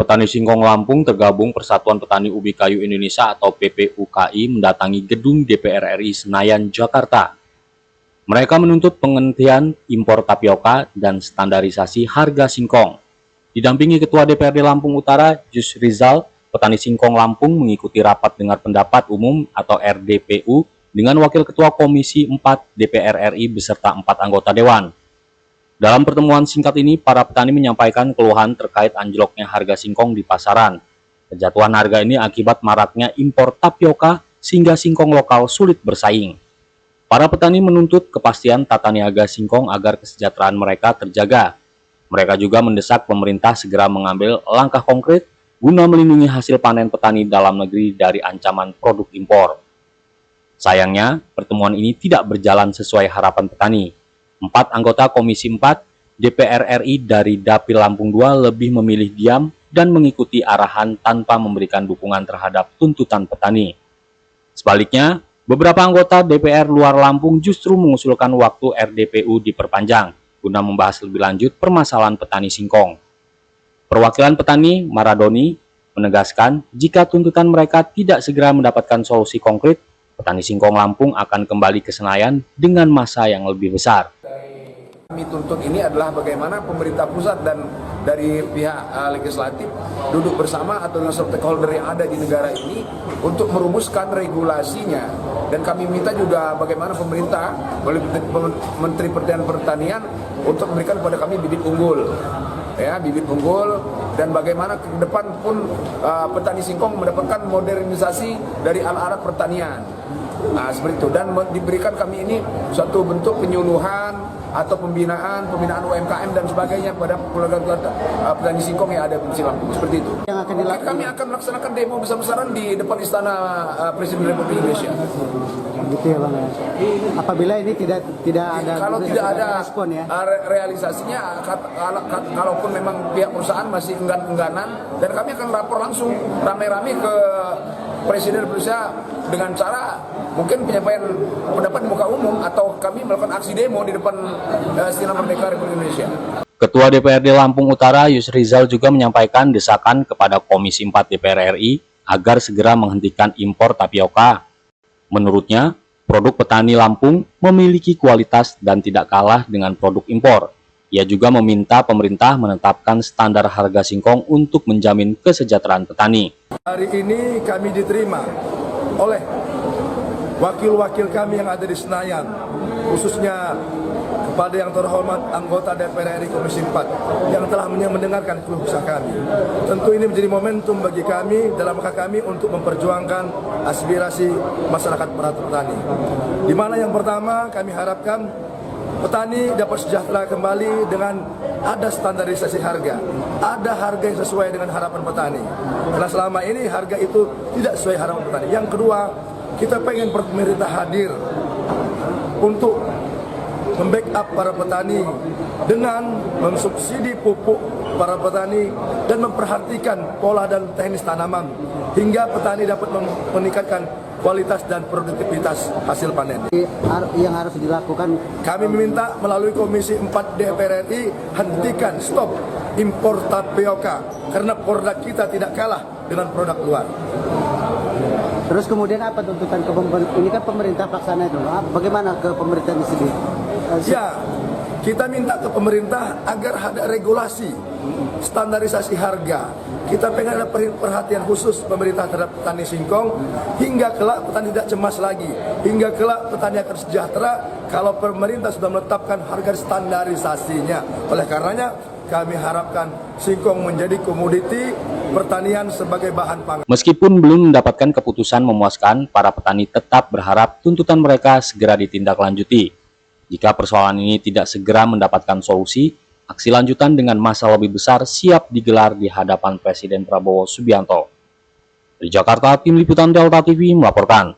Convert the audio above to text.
Petani singkong Lampung tergabung Persatuan Petani Ubi Kayu Indonesia atau PPUKI mendatangi gedung DPR RI Senayan, Jakarta. Mereka menuntut penghentian impor tapioka dan standarisasi harga singkong. Didampingi Ketua DPRD Lampung Utara, Yus Rizal, petani singkong Lampung mengikuti rapat dengar pendapat umum atau RDPU dengan Wakil Ketua Komisi 4 DPR RI beserta 4 anggota Dewan. Dalam pertemuan singkat ini, para petani menyampaikan keluhan terkait anjloknya harga singkong di pasaran. Kejatuhan harga ini akibat maraknya impor tapioka sehingga singkong lokal sulit bersaing. Para petani menuntut kepastian tata niaga singkong agar kesejahteraan mereka terjaga. Mereka juga mendesak pemerintah segera mengambil langkah konkret guna melindungi hasil panen petani dalam negeri dari ancaman produk impor. Sayangnya, pertemuan ini tidak berjalan sesuai harapan petani. 4 anggota Komisi 4 DPR RI dari Dapil Lampung II lebih memilih diam dan mengikuti arahan tanpa memberikan dukungan terhadap tuntutan petani. Sebaliknya, beberapa anggota DPR luar Lampung justru mengusulkan waktu RDPU diperpanjang guna membahas lebih lanjut permasalahan petani singkong. Perwakilan petani, Maradoni, menegaskan jika tuntutan mereka tidak segera mendapatkan solusi konkret, petani singkong Lampung akan kembali ke Senayan dengan massa yang lebih besar. Kami tuntut ini adalah bagaimana pemerintah pusat dan dari pihak legislatif duduk bersama atau dengan stakeholder yang ada di negara ini untuk merumuskan regulasinya. Dan kami minta juga bagaimana pemerintah oleh Menteri Pertanian untuk memberikan kepada kami bibit unggul. Ya, bibit unggul, dan bagaimana ke depan pun petani singkong mendapatkan modernisasi dari alat-alat pertanian. Nah, seperti itu, dan diberikan kami ini suatu bentuk penyuluhan atau pembinaan UMKM dan sebagainya pada keluarga petani singkong yang ada di Lampung, seperti itu. Yang akan dilakukan, kami akan melaksanakan demo besar-besaran di depan Istana Presiden Republik Indonesia. Gitu ya Bang. Apabila ini tidak ada, kalau tidak ada respon ya, realisasinya, kalaupun memang pihak perusahaan masih enggan-engganan, dan kami akan lapor langsung rame-rame ke Presiden Indonesia dengan cara mungkin penyampaian pendapat di muka umum atau kami melakukan aksi demo di depan Istana Merdeka Republik Indonesia. Ketua DPRD Lampung Utara Yus Rizal juga menyampaikan desakan kepada Komisi 4 DPR RI agar segera menghentikan impor tapioka. Menurutnya, produk petani Lampung memiliki kualitas dan tidak kalah dengan produk impor. Ia juga meminta pemerintah menetapkan standar harga singkong untuk menjamin kesejahteraan petani. Hari ini kami diterima oleh wakil-wakil kami yang ada di Senayan, khususnya kepada yang terhormat anggota DPR RI Komisi 4 yang telah mendengarkan keluh kesah kami. Tentu ini menjadi momentum bagi kami dalam rangka kami untuk memperjuangkan aspirasi masyarakat para petani. Di mana yang pertama kami harapkan petani dapat sejahtera kembali dengan ada standarisasi harga, ada harga yang sesuai dengan harapan petani. Karena selama ini harga itu tidak sesuai harapan petani. Yang kedua, kita pengen pemerintah hadir untuk membackup para petani dengan mensubsidi pupuk para petani dan memperhatikan pola dan teknis tanaman hingga petani dapat meningkatkan kualitas dan produktivitas hasil panen. Yang harus dilakukan, kami meminta melalui Komisi 4 DPR RI hentikan stop impor tapioka karena produk kita tidak kalah dengan produk luar. Terus kemudian apa tuntutan ke pemerintah? Ini kan pemerintah pelaksana itu. Bagaimana ke pemerintah di sini? Ya, kita minta ke pemerintah agar ada regulasi, standarisasi harga. Kita pengen ada perhatian khusus pemerintah terhadap petani singkong hingga kelak petani tidak cemas lagi, hingga kelak petani akan sejahtera kalau pemerintah sudah menetapkan harga standarisasinya. Oleh karenanya kami harapkan singkong menjadi komoditi pertanian sebagai bahan pangan. Meskipun belum mendapatkan keputusan memuaskan, para petani tetap berharap tuntutan mereka segera ditindaklanjuti. Jika persoalan ini tidak segera mendapatkan solusi, aksi lanjutan dengan massa lebih besar siap digelar di hadapan Presiden Prabowo Subianto. Dari Jakarta, Tim Liputan Delta TV melaporkan.